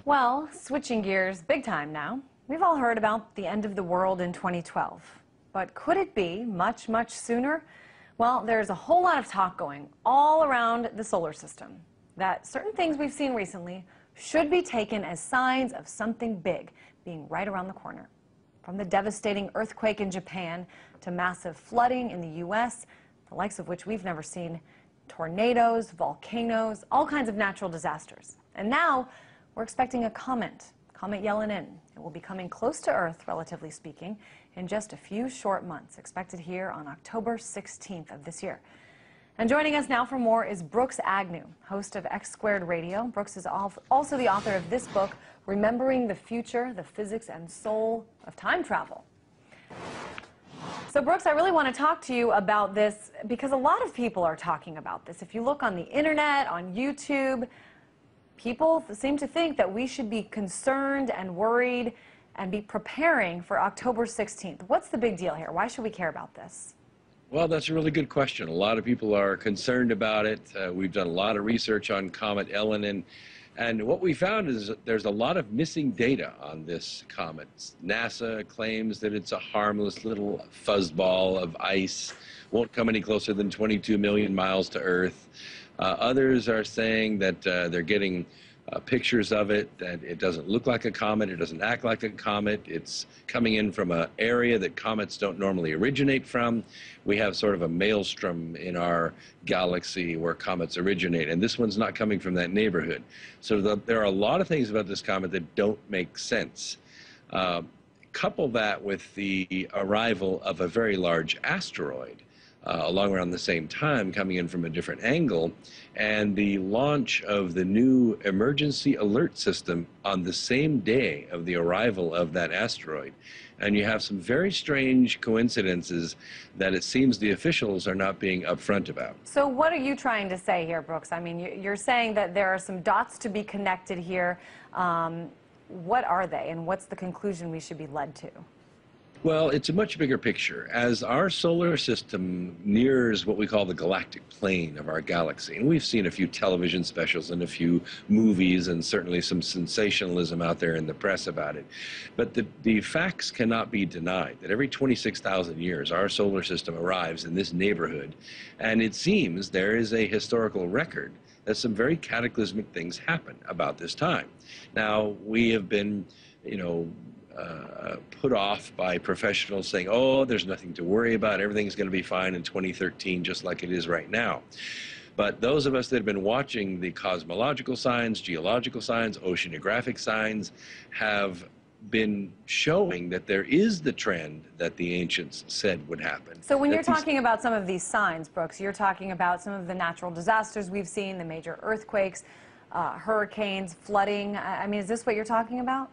Well, switching gears big time now. We've all heard about the end of the world in 2012. But could it be much, much sooner? Well, there's a whole lot of talk going all around the solar system that certain things we've seen recently should be taken as signs of something big being right around the corner. From the devastating earthquake in Japan to massive flooding in the U.S., the likes of which we've never seen, tornadoes, volcanoes, all kinds of natural disasters. And now we're expecting a comet ELEnin. It will be coming close to Earth, relatively speaking, in just a few short months, expected here on October 16th of this year. And joining us now for more is Brooks Agnew, host of X Squared Radio. Brooks is also the author of this book, Remembering the Future, the Physics and Soul of Time Travel. So Brooks, I really want to talk to you about this because a lot of people are talking about this. If you look on the internet, on YouTube, people seem to think that we should be concerned and worried and be preparing for October 16th. What's the big deal here? Why should we care about this? Well, that's a really good question. A lot of people are concerned about it. We've done a lot of research on comet ELEnin, and what we found is that there's a lot of missing data on this comet. NASA claims that it's a harmless little fuzzball of ice, won't come any closer than 22 million miles to Earth. Others are saying that they're getting pictures of it, that it doesn't look like a comet, it doesn't act like a comet, it's coming in from an area that comets don't normally originate from. We have sort of a maelstrom in our galaxy where comets originate, and this one's not coming from that neighborhood. So there are a lot of things about this comet that don't make sense. Couple that with the arrival of a very large asteroid along around the same time, coming in from a different angle, and the launch of the new emergency alert system on the same day of the arrival of that asteroid. And you have some very strange coincidences that it seems the officials are not being upfront about. So what are you trying to say here, Brooks? I mean, you're saying that there are some dots to be connected here. What are they, and what's the conclusion we should be led to? Well, it's a much bigger picture. As our solar system nears what we call the galactic plane of our galaxy, and we've seen a few television specials and a few movies and certainly some sensationalism out there in the press about it, but the facts cannot be denied that every 26,000 years our solar system arrives in this neighborhood, and it seems there is a historical record that some very cataclysmic things happen about this time. Now, we have been, put off by professionals saying, oh, there's nothing to worry about, everything's going to be fine in 2013 just like it is right now. But those of us that have been watching the cosmological signs, geological signs, oceanographic signs have been showing that there is the trend that the ancients said would happen. So when you're talking about some of these signs, Brooks, you're talking about some of the natural disasters we've seen, the major earthquakes, hurricanes, flooding. I mean, is this what you're talking about?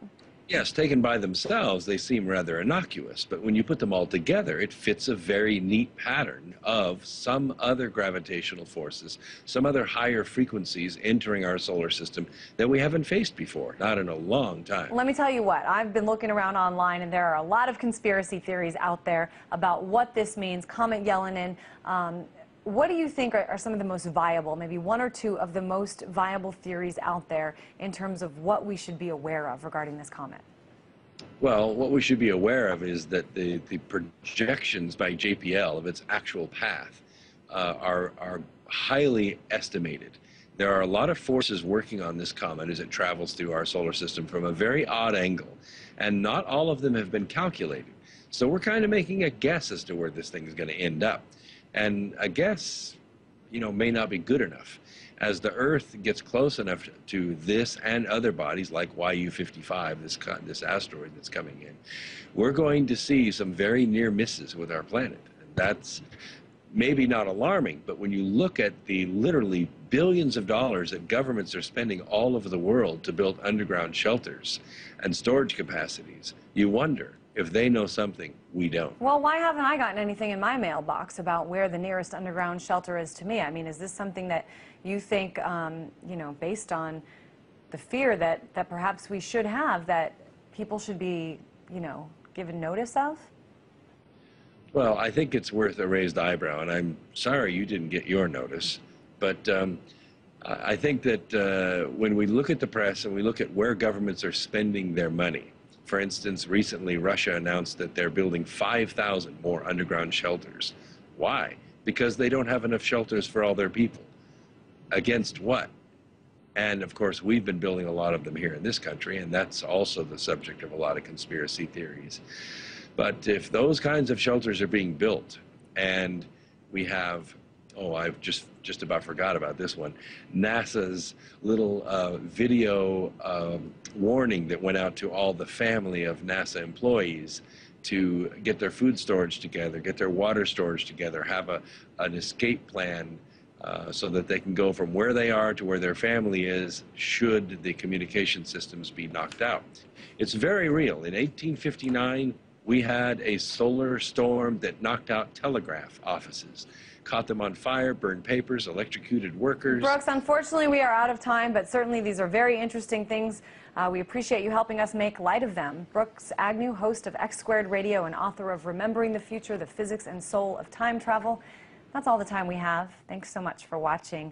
Yes, taken by themselves, they seem rather innocuous, but when you put them all together, it fits a very neat pattern of some other gravitational forces, some other higher frequencies entering our solar system that we haven't faced before, not in a long time. Let me tell you what, I've been looking around online, and there are a lot of conspiracy theories out there about what this means, comet ELEnin. What do you think are some of the most viable, maybe one or two of the most viable theories out there in terms of what we should be aware of regarding this comet? Well, what we should be aware of is that the projections by JPL of its actual path are highly estimated. There are a lot of forces working on this comet as it travels through our solar system from a very odd angle, and not all of them have been calculated. So we're kind of making a guess as to where this thing is going to end up. And a guess, may not be good enough. As the Earth gets close enough to this and other bodies like YU-55, this asteroid that's coming in, we're going to see some very near misses with our planet. That's maybe not alarming, but when you look at the literally billions of dollars that governments are spending all over the world to build underground shelters and storage capacities, you wonder if they know something we don't. Well, why haven't I gotten anything in my mailbox about where the nearest underground shelter is to me? I mean, is this something that you think, based on the fear that perhaps we should have, that people should be, given notice of? Well, I think it's worth a raised eyebrow, and I'm sorry you didn't get your notice, but I think that when we look at the press and we look at where governments are spending their money, for instance, recently Russia announced that they're building 5,000 more underground shelters. Why? Because they don't have enough shelters for all their people. Against what? And of course, we've been building a lot of them here in this country, and that's also the subject of a lot of conspiracy theories. But if those kinds of shelters are being built, and we have, oh, I've just about forgot about this one, NASA's little video warning that went out to all the family of NASA employees to get their food storage together, get their water storage together, have an escape plan so that they can go from where they are to where their family is should the communication systems be knocked out. It's very real. In 1859, we had a solar storm that knocked out telegraph offices, caught them on fire, burned papers, electrocuted workers. Brooks, unfortunately, we are out of time, but certainly these are very interesting things. We appreciate you helping us make light of them. Brooks Agnew, host of X Squared Radio and author of Remembering the Future, the Physics and Soul of Time Travel. That's all the time we have. Thanks so much for watching.